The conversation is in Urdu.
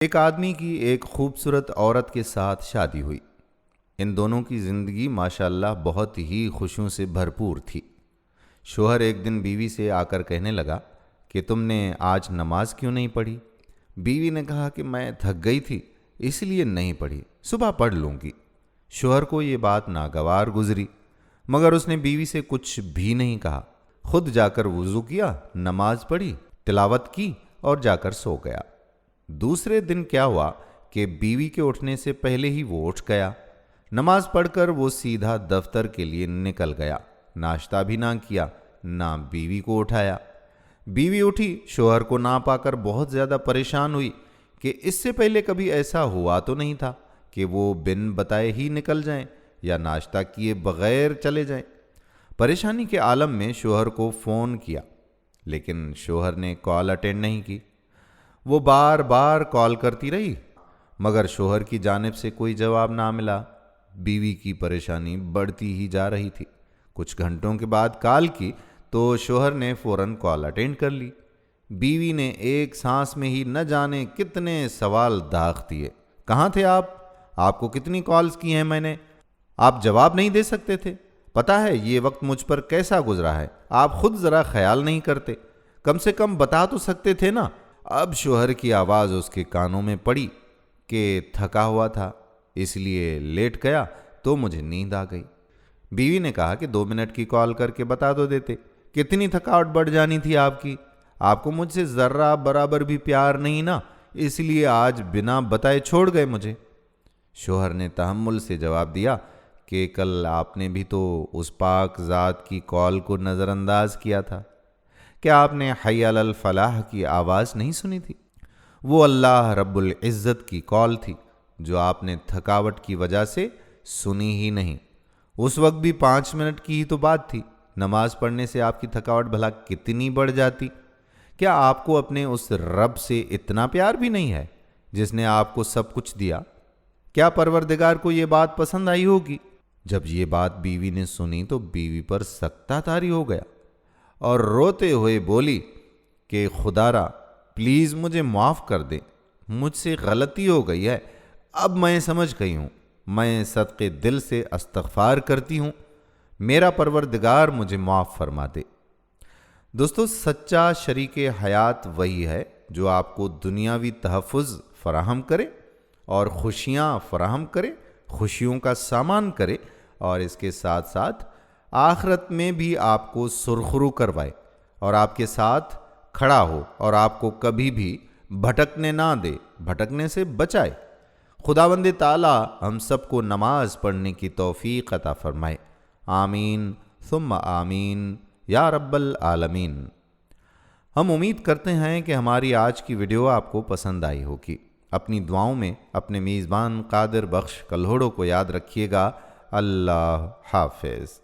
ایک آدمی کی ایک خوبصورت عورت کے ساتھ شادی ہوئی۔ ان دونوں کی زندگی ماشاءاللہ بہت ہی خوشیوں سے بھرپور تھی۔ شوہر ایک دن بیوی سے آ کر کہنے لگا کہ تم نے آج نماز کیوں نہیں پڑھی؟ بیوی نے کہا کہ میں تھک گئی تھی اس لیے نہیں پڑھی، صبح پڑھ لوں گی۔ شوہر کو یہ بات ناگوار گزری، مگر اس نے بیوی سے کچھ بھی نہیں کہا، خود جا کر وضو کیا، نماز پڑھی، تلاوت کی اور جا کر سو گیا۔ دوسرے دن کیا ہوا کہ بیوی کے اٹھنے سے پہلے ہی وہ اٹھ گیا۔ نماز پڑھ کر وہ سیدھا دفتر کے لیے نکل گیا، ناشتہ بھی نہ کیا، نہ بیوی کو اٹھایا۔ بیوی اٹھی، شوہر کو نہ پا کر بہت زیادہ پریشان ہوئی کہ اس سے پہلے کبھی ایسا ہوا تو نہیں تھا کہ وہ بن بتائے ہی نکل جائیں یا ناشتہ کیے بغیر چلے جائیں۔ پریشانی کے عالم میں شوہر کو فون کیا، لیکن شوہر نے کال اٹینڈ نہیں کی۔ وہ بار بار کال کرتی رہی، مگر شوہر کی جانب سے کوئی جواب نہ ملا۔ بیوی کی پریشانی بڑھتی ہی جا رہی تھی۔ کچھ گھنٹوں کے بعد کال کی تو شوہر نے فوراً کال اٹینڈ کر لی۔ بیوی نے ایک سانس میں ہی نہ جانے کتنے سوال داغ دیے۔ کہاں تھے آپ کو کتنی کالز کی ہیں میں نے، آپ جواب نہیں دے سکتے تھے؟ پتہ ہے یہ وقت مجھ پر کیسا گزرا ہے، آپ خود ذرا خیال نہیں کرتے، کم سے کم بتا تو سکتے تھے نا۔ اب شوہر کی آواز اس کے کانوں میں پڑی کہ تھکا ہوا تھا اس لیے لیٹ گیا تو مجھے نیند آ گئی۔ بیوی نے کہا کہ 2 منٹ کی کال کر کے بتا دو دیتے، کتنی تھکاوٹ بڑھ جانی تھی آپ کی، آپ کو مجھ سے ذرہ برابر بھی پیار نہیں نا، اس لیے آج بنا بتائے چھوڑ گئے مجھے۔ شوہر نے تحمل سے جواب دیا کہ کل آپ نے بھی تو اس پاک ذات کی کال کو نظر انداز کیا تھا۔ کیا آپ نے حی علی الفلاح کی آواز نہیں سنی تھی؟ وہ اللہ رب العزت کی کال تھی جو آپ نے تھکاوٹ کی وجہ سے سنی ہی نہیں۔ اس وقت بھی 5 منٹ کی ہی تو بات تھی، نماز پڑھنے سے آپ کی تھکاوٹ بھلا کتنی بڑھ جاتی۔ کیا آپ کو اپنے اس رب سے اتنا پیار بھی نہیں ہے جس نے آپ کو سب کچھ دیا؟ کیا پروردگار کو یہ بات پسند آئی ہوگی؟ جب یہ بات بیوی نے سنی تو بیوی پر سکتہ طاری ہو گیا اور روتے ہوئے بولی کہ خدارا پلیز مجھے معاف کر دے، مجھ سے غلطی ہو گئی ہے، اب میں سمجھ گئی ہوں، میں صدقے دل سے استغفار کرتی ہوں، میرا پروردگار مجھے معاف فرما دے۔ دوستو، سچا شریک حیات وہی ہے جو آپ کو دنیاوی تحفظ فراہم کرے اور خوشیاں فراہم کرے، خوشیوں کا سامان کرے، اور اس کے ساتھ ساتھ آخرت میں بھی آپ کو سرخرو کروائے اور آپ کے ساتھ کھڑا ہو اور آپ کو کبھی بھی بھٹکنے نہ دے، بھٹکنے سے بچائے۔ خداوند تعالی ہم سب کو نماز پڑھنے کی توفیق عطا فرمائے، آمین ثم آمین یا رب العالمین۔ ہم امید کرتے ہیں کہ ہماری آج کی ویڈیو آپ کو پسند آئی ہوگی۔ اپنی دعاؤں میں اپنے میزبان قادر بخش کلہوڑو کو یاد رکھیے گا۔ اللہ حافظ۔